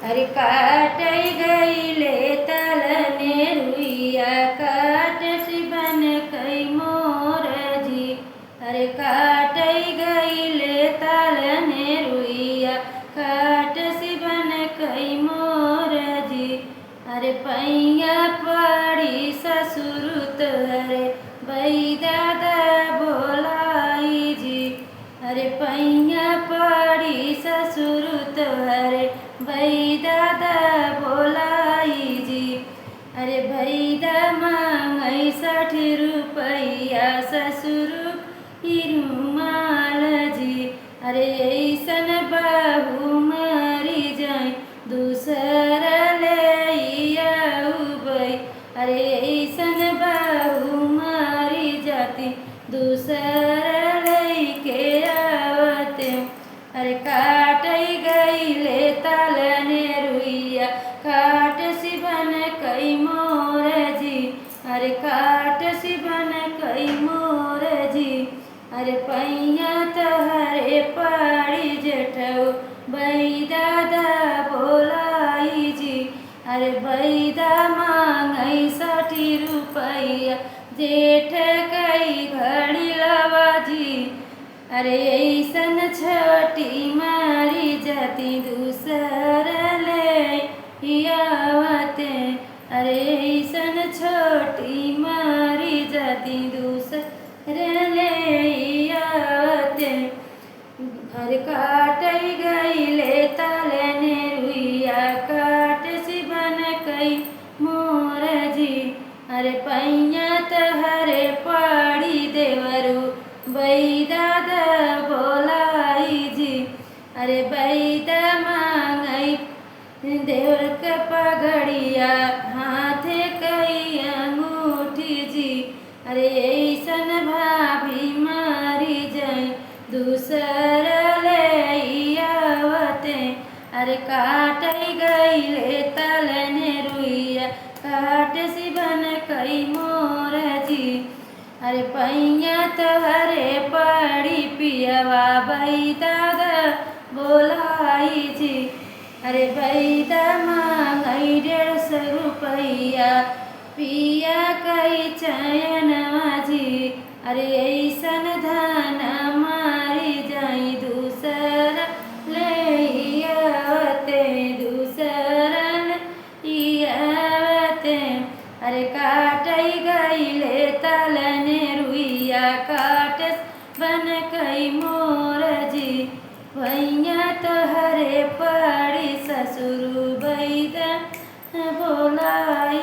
अरे काटई गईले तलने रुइया काट सिबन कई मोर जी। अरे काटई गईले तलने रुइया काट सिबन कई मोर जी। अरे पैया पड़ी ससुर तोहरे बई दादा बोलाई जी। अरे पैया पड़ी ससुर तोहरे भई दादा बोलाई जी। अरे भई दा मांगई 60 रुपया ससुर रुमाल जी। अरे ऐसन बाहू मरी जाए दूसर ले आउबई। अरे ऐसन बाहू मरी जाती दूसर लेके आवते। अरे काटई गईले तलने रुइया काट सिबन कई मोर जी। अरे काट सिबन कई मोर जी। अरे पैया तहरे पड़ी जेठऊ बई दादा बोलाई जी। अरे बैदा मांगई 60 रुपया जेठ कई घड़ी लवा जी। अरे ऐसन छोटी मारी जाती दूसर ले आवते। अरे ऐसन छोटी मारी जाती दूसर ले आवते। अरे काटई गईले तलने रुइया काट सिबन कई मोर जी। अरे पैया तहरे पड़ी देवरू बई दादा बोलाई जी। अरे बैदा मांगई देवर के पगड़िया हाथे कई अंगूठी जी। अरे ऐसन भाभी मारी जाए दूसर ले आवते। अरे काटई गईले तलने रुइया काट सिबन कई मोर जी। अरे पैया तहरे पड़ी पियवा बई दादा बोलाई जी। अरे बैदा मांगई 150 रुपया पिया कई चयनवा जी। अरे ऐसन धन मारी जाई दूसर ले आवते दूसर ले आवते। अरे काटई गईले तलने रुइया काट बन कई मोर जी। भैया तोहरे पड़ी ससुर बैदा बोलाई।